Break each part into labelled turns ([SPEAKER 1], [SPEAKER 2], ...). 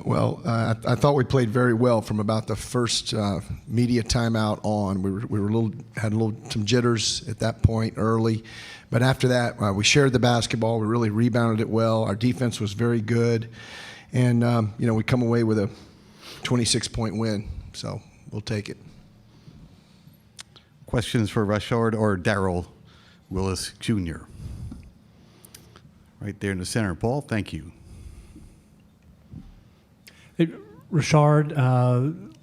[SPEAKER 1] Well, I thought we played very well from about the first media timeout on. We were had some jitters at that point early, but after that we shared the basketball. We really rebounded it well. Our defense was very good, and we come away with a 26-point win. So we'll take it.
[SPEAKER 2] Questions for Rashard or Darral Willis Jr. Right there in the center, Paul. Thank you.
[SPEAKER 3] Hey, Rashard,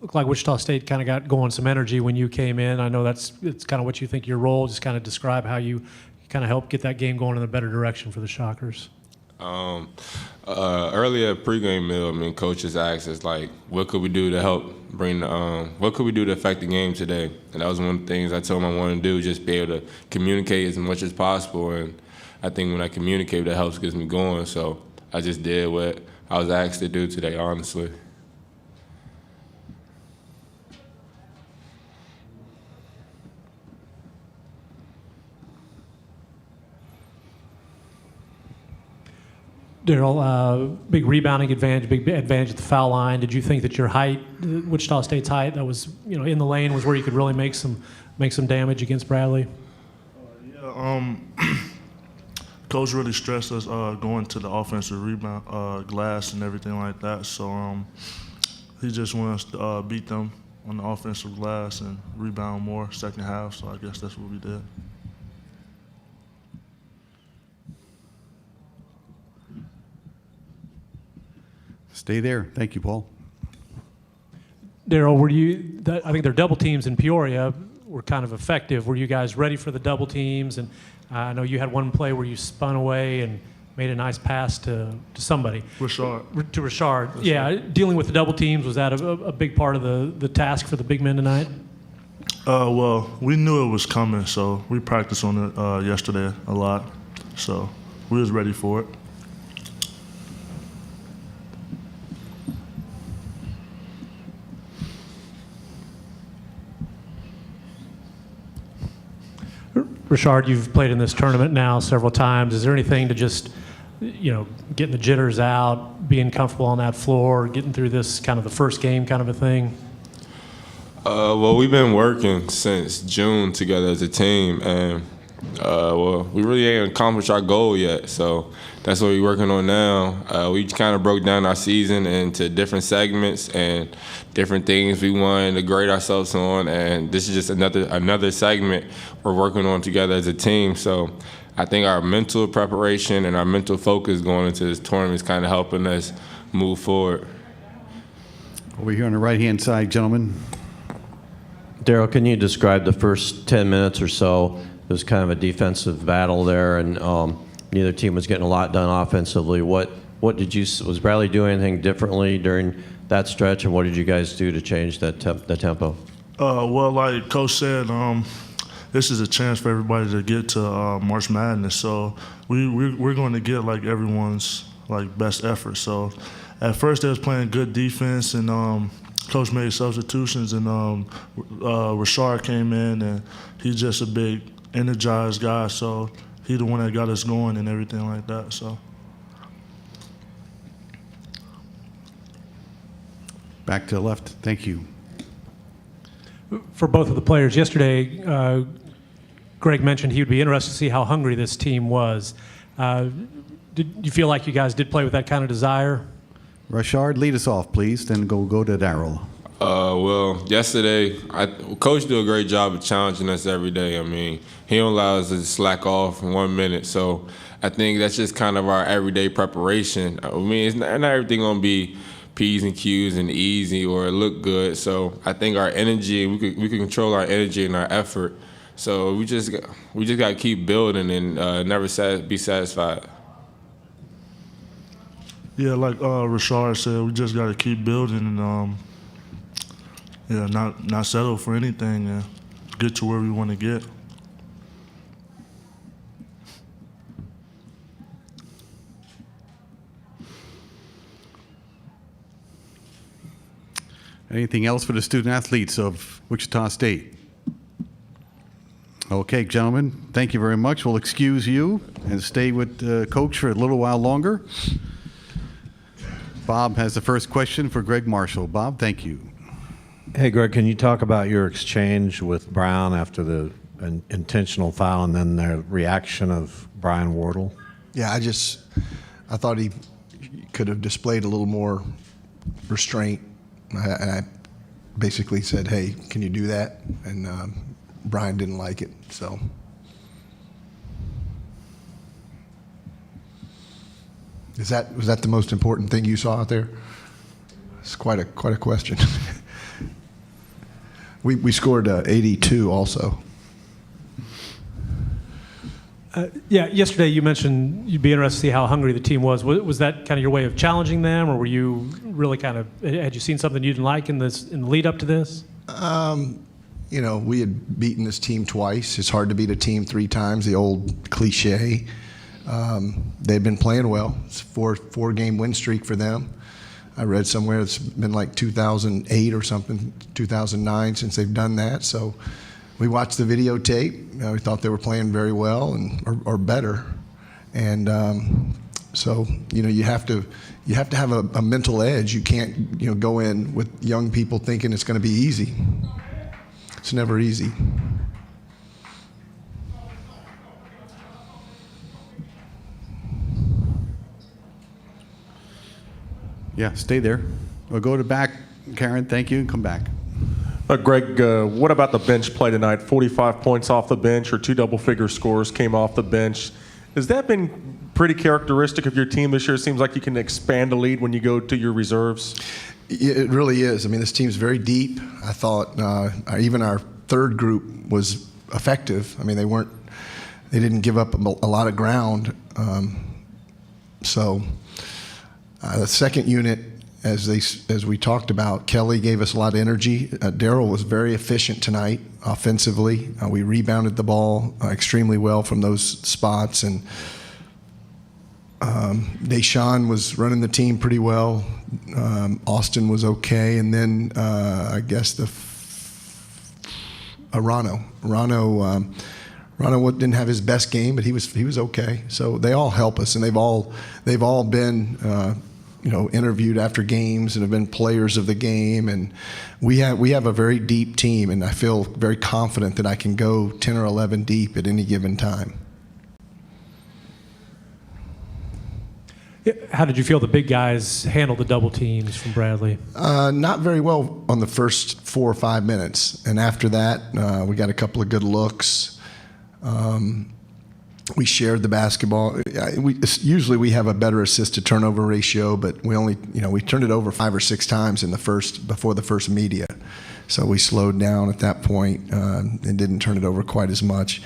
[SPEAKER 3] looked like Wichita State kind of got going some energy when you came in. I know it's kind of what you think your role. Just kind of describe how you kind of helped get that game going in a better direction for the Shockers.
[SPEAKER 4] Earlier pregame meal, coaches asked us what could we do to help what could we do to affect the game today? And that was one of the things I told them I wanted to do, just be able to communicate as much as possible. And I think when I communicate, that helps get me going. So I just did what I was asked to do today, honestly.
[SPEAKER 3] Darral, big rebounding advantage, big advantage at the foul line. Did you think that your height, Wichita State's height, that was in the lane, was where you could really make some damage against Bradley?
[SPEAKER 5] Coach really stressed us going to the offensive rebound glass and everything like that. So he just wanted us to beat them on the offensive glass and rebound more second half. So I guess that's what we did.
[SPEAKER 2] Stay there. Thank you, Paul.
[SPEAKER 3] Darral, I think their double teams in Peoria were kind of effective. Were you guys ready for the double teams? And I know you had one play where you spun away and made a nice pass to somebody.
[SPEAKER 5] Rashard.
[SPEAKER 3] To Rashard. Yeah, dealing with the double teams, was that a big part of the task for the big men tonight?
[SPEAKER 5] Well, we knew it was coming, so we practiced on it yesterday a lot. So we was ready for it.
[SPEAKER 3] Rashard, you've played in this tournament now several times. Is there anything to just, getting the jitters out, being comfortable on that floor, getting through this kind of the first game kind of a thing?
[SPEAKER 4] Well, we've been working since June together as a team, and we really ain't accomplished our goal yet. So that's what we're working on now. We kind of broke down our season into different segments and different things we wanted to grade ourselves on, and this is just another segment we're working on together as a team. So I think our mental preparation and our mental focus going into this tournament is kind of helping us move forward.
[SPEAKER 2] Over here on the right-hand side, gentlemen.
[SPEAKER 6] Darral, can you describe the first 10 minutes or so? It was kind of a defensive battle there, and neither team was getting a lot done offensively. Was Bradley doing anything differently during that stretch, and what did you guys do to change the tempo?
[SPEAKER 5] Well, like Coach said, this is a chance for everybody to get to March Madness. So we're going to get everyone's best effort. So at first they was playing good defense, and Coach made substitutions, and Rashard came in, and he's just a big energized guy. So he's the one that got us going and everything like that. So.
[SPEAKER 2] Back to the left. Thank you.
[SPEAKER 3] For both of the players, yesterday, Gregg mentioned he would be interested to see how hungry this team was. Did you feel like you guys did play with that kind of desire?
[SPEAKER 2] Rashard, lead us off, please. Then go to Darral.
[SPEAKER 4] Well, yesterday, Coach did a great job of challenging us every day. He don't allow us to slack off in 1 minute. So I think that's just kind of our everyday preparation. It's not everything going to be P's and Q's and easy or look good. So I think our energy, we can control our energy and our effort. So we just got to keep building and never be satisfied.
[SPEAKER 5] Yeah, like Rashard said, we just got to keep building and not settle for anything and get to where we want to get.
[SPEAKER 2] Anything else for the student athletes of Wichita State? Okay, gentlemen, thank you very much. We'll excuse you and stay with Coach for a little while longer. Bob has the first question for Gregg Marshall. Bob, thank you.
[SPEAKER 7] Hey, Greg, can you talk about your exchange with Brown after the intentional foul and then the reaction of Brian Wardle?
[SPEAKER 1] Yeah, I thought he could have displayed a little more restraint. I basically said, hey, can you do that? And Brian didn't like it, so. Was that the most important thing you saw out there? It's quite a question. We scored 82 also.
[SPEAKER 3] Yeah, yesterday you mentioned you'd be interested to see how hungry the team was. Was that kind of your way of challenging them, or were you really had you seen something you didn't like in the lead up to this?
[SPEAKER 1] You know, we had beaten this team twice. It's hard to beat a team 3 times, the old cliche. They've been playing well. It's a four-game win streak for them. I read somewhere it's been like 2008 or something, 2009 since they've done that. So we watched the videotape. We thought they were playing very well or better. And so, you know, you have to have a mental edge. You can't, you know, go in with young people thinking it's going to be easy. It's never easy.
[SPEAKER 2] Yeah, stay there. We'll go to back. Karen, thank you, and come back.
[SPEAKER 8] Greg, what about the bench play tonight? 45 points off the bench, or 2 double-figure scores came off the bench. Has that been pretty characteristic of your team this year? It seems like you can expand a lead when you go to your reserves.
[SPEAKER 1] It really is. I mean, this team's very deep. I thought even our third group was effective. I mean, they didn't give up a lot of ground. The second unit, as we talked about, Kelly gave us a lot of energy. Darral was very efficient tonight offensively. We rebounded the ball extremely well from those spots, and Deshaun was running the team pretty well. Austin was okay, and then I guess Rano didn't have his best game, but he was okay. So they all help us, and they've all been interviewed after games and have been players of the game. And we have a very deep team, and I feel very confident that I can go 10 or 11 deep at any given time.
[SPEAKER 3] How did you feel the big guys handled the double teams from Bradley?
[SPEAKER 1] Not very well on the first 4 or 5 minutes, and after that, we got a couple of good looks. We shared the basketball. Usually we have a better assist to turnover ratio, but we turned it over 5 or 6 times before the first media. So we slowed down at that point and didn't turn it over quite as much.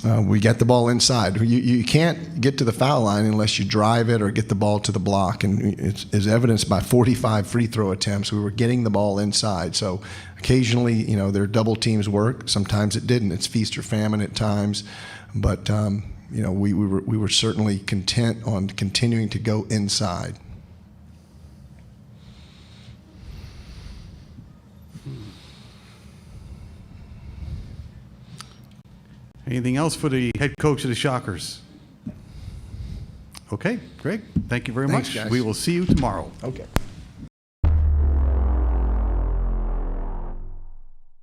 [SPEAKER 1] We got the ball inside. You can't get to the foul line unless you drive it or get the ball to the block, and it's evidenced by 45 free throw attempts. We were getting the ball inside. So occasionally, their double teams work. Sometimes it didn't. It's feast or famine at times. But we were certainly content on continuing to go inside.
[SPEAKER 2] Anything else for the head coach of the Shockers? Okay, Greg, thank you very
[SPEAKER 1] Thanks,
[SPEAKER 2] much.
[SPEAKER 1] guys.
[SPEAKER 2] We will see you tomorrow.
[SPEAKER 1] Okay.